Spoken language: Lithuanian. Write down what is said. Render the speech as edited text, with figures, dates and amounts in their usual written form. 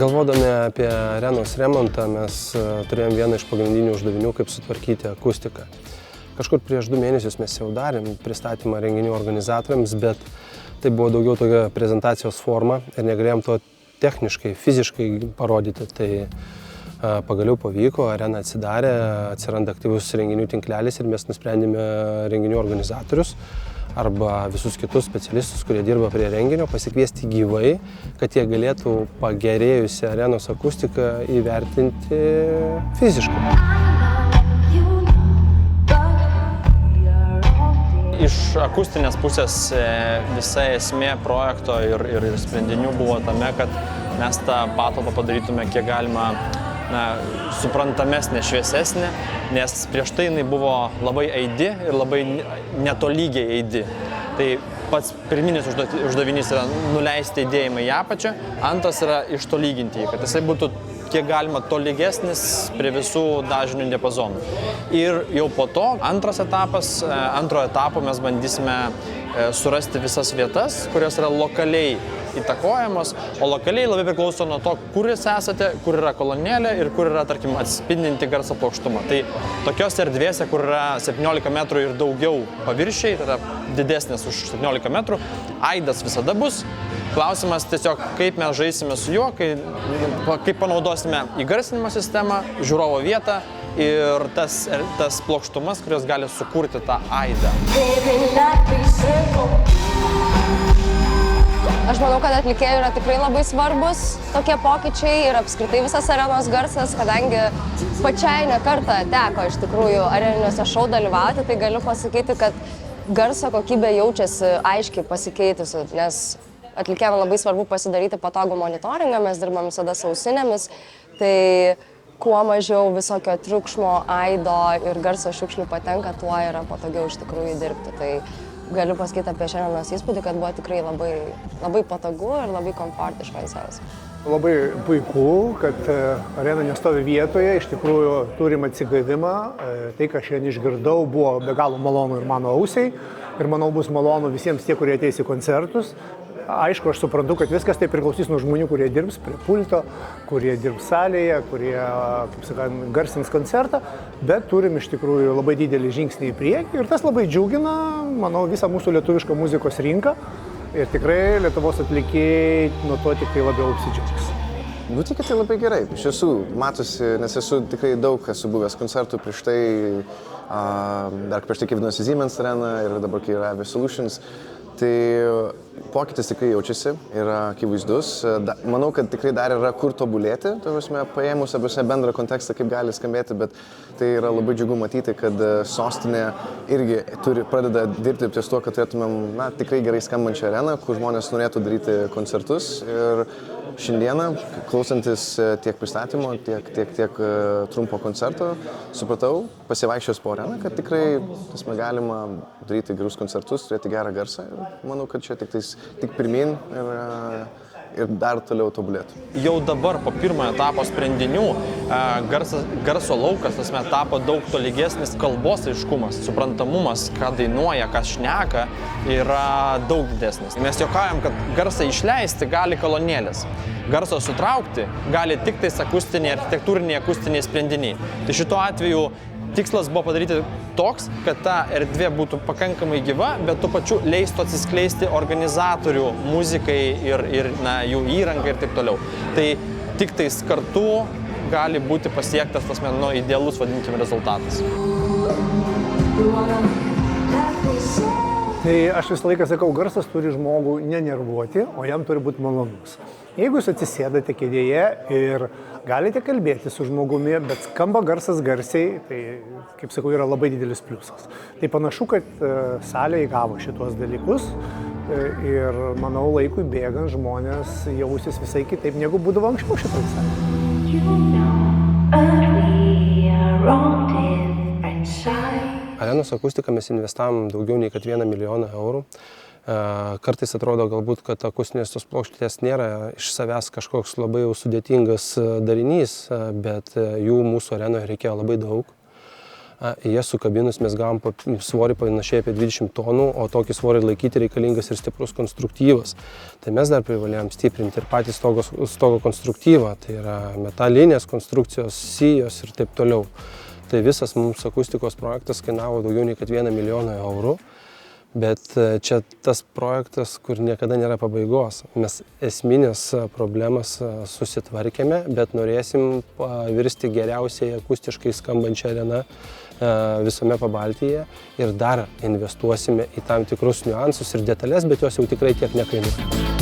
Galvodami apie arenos remontą mes turėjom vieną iš pagrindinių uždavinių, kaip sutvarkyti akustiką. Kažkur prieš 2 mėnesius mes jau darėm pristatymą renginių organizatoriams, bet tai buvo daugiau tokia prezentacijos forma ir negalėjom to techniškai, fiziškai parodyti. Tai pagaliau pavyko, arena atsidarė, atsiranda aktyvus renginių tinklelis ir mes nusprendėme renginių organizatorius arba visus kitus specialistus, kurie dirba prie renginio, pasikviesti gyvai, kad jie galėtų pagerėjusią arenos akustiką įvertinti fiziškai. Iš akustinės pusės visa esmė projekto ir sprendinių buvo tame, kad mes tą patalpą padarytume kiek galima suprantamesnė, šviesesnė, nes prieš tai jinai buvo labai aidi ir labai netolygiai aidi. Tai pats pirminis uždavinys yra nuleisti aidėjimą į apačią, antras yra ištolyginti jį, kad jisai būtų kiek galima tolygesnis prie visų dažnių diapazonų. Ir jau po to antrojo etapo mes bandysime surasti visas vietas, kurios yra lokaliai įtakojamos, o lokaliai labai priklauso nuo to, kur jūs esate, kur yra kolonėlė ir kur yra, tarkim, atspindinti garso plokštumą. Tai tokios erdvėse, kur yra 17 metrų ir daugiau paviršiai, tai yra didesnės už 17 metrų, aidas visada bus. Klausimas tiesiog, kaip mes žaisime su juo, kaip panaudosime įgarsinimo sistemą, žiūrovo vietą ir tas plokštumas, kurios gali sukurti tą aidą. Aš manau, kad atlikėjų yra tikrai labai svarbus tokie pokyčiai ir apskritai visas arenos garsas, kadangi pačiai ne kartą teko iš tikrųjų areniniuose šou dalyvauti, tai galiu pasakyti, kad garso kokybė jaučiasi aiškiai pasikeitusi, nes atlikėjams labai svarbu pasidaryti patogų monitoringą, mes dirbam visada su ausinėmis, tai kuo mažiau visokio triukšmo, aido ir garso šiukšlių patenka, tuo yra patogiau iš tikrųjų dirbti. Tai galiu pasakyti apie šiandienos įspūdį, kad buvo tikrai labai patogu ir labai komfortiška visiems. Labai puiku, kad arena nestovi vietoje, iš tikrųjų turim atsigavimą. Tai, ką šiandien išgirdau, buvo be galo malonu ir mano ausiai ir manau bus malonu visiems tie, kurie ateis į koncertus. Aišku, aš suprantu, kad viskas tai priklausys nuo žmonių, kurie dirbs prie pulto, kurie dirbs salėje, kurie, kaip sakant, garsins koncertą, bet turim iš tikrųjų labai didelį žingsnį į priekį ir tas labai džiugina, manau, visą mūsų lietuvišką muzikos rinką ir tikrai Lietuvos atlikėjai nuo to tik tai labiau apsidžiaugs. Nutikė tai labai gerai, iš tiesų matosi, nes tikrai daug esu buvęs koncertų prieš tai, dar prieš tai kai vadinosi Siemens Arena ir dabar kai yra Avia Solutions. Tai pokytis tikrai jaučiasi, yra akivaizdus. Manau, kad tikrai dar yra kur tobulėti, paėmus abiejose bendrą kontekstą, kaip gali skambėti, bet tai yra labai džiugu matyti, kad sostinė irgi pradeda dirbti ties tuo, kad turėtumėm tikrai gerai skambančią areną, kur žmonės norėtų daryti koncertus. Ir šiandieną, klausantis tiek pristatymo, tiek trumpo koncerto, supratau, pasivaikščiojus po areną, kad tikrai galima daryti gerus koncertus, turėti gerą garsą. Ir manau, kad čia tik pirmyn ir dar toliau tobulėtų. Jau dabar po pirmojo etapo sprendinių garso laukas tapo daug tolygesnis, kalbos aiškumas, suprantamumas, ką dainuoja, ką šneka, yra daug didesnis. Mes juokaujam, kad garsą išleisti gali kolonėlės. Garso sutraukti gali tik tais akustiniai, architektūriniai akustiniai sprendiniai. Tai šituo atveju tikslas buvo padaryti toks, kad ta erdvė būtų pakankamai gyva, bet tuo pačiu leistų atsiskleisti organizatorių muzikai ir jų įrangai ir taip toliau. Tai tik tais kartu gali būti pasiektas tas idealus, vadinkime, rezultatas. Tai aš visą laiką sakau, garsas turi žmogų nenervuoti, o jam turi būti malonus. Jeigu jūs atsisėdate kėdėje ir galite kalbėti su žmogumi, bet skamba garsas garsiai, tai, kaip sakau, yra labai didelis pliusas. Tai panašu, kad salė įgavo šitos dalykus ir, manau, laikui bėgant žmonės jausis visai kitaip, negu būdavo anksčiau šitoj salėje. Arenos akustiką mes investavom daugiau nei 1 milijoną eurų. Kartais atrodo galbūt, kad akustinės tos plokštės nėra iš savęs kažkoks labai sudėtingas darinys, bet jų mūsų arenoje reikėjo labai daug. į jas sukabinus mes gavom svorį panašiai apie 20 tonų, o tokį svorį laikyti reikalingas ir stiprus konstruktyvas. Tai mes dar privalėjom stiprinti ir patį stogo konstruktyvą, tai yra metalinės konstrukcijos, sijos ir taip toliau. Tai visas mums akustikos projektas kainavo daugiau nei 1 milijoną eurų. Bet čia tas projektas, kur niekada nėra pabaigos. Mes esminės problemas susitvarkėme, bet norėsim pavirsti geriausiai akustiškai skambančią areną visame Pabaltyje ir dar investuosime į tam tikrus niuansus ir detalės, bet jos jau tikrai tiek nekainuoja.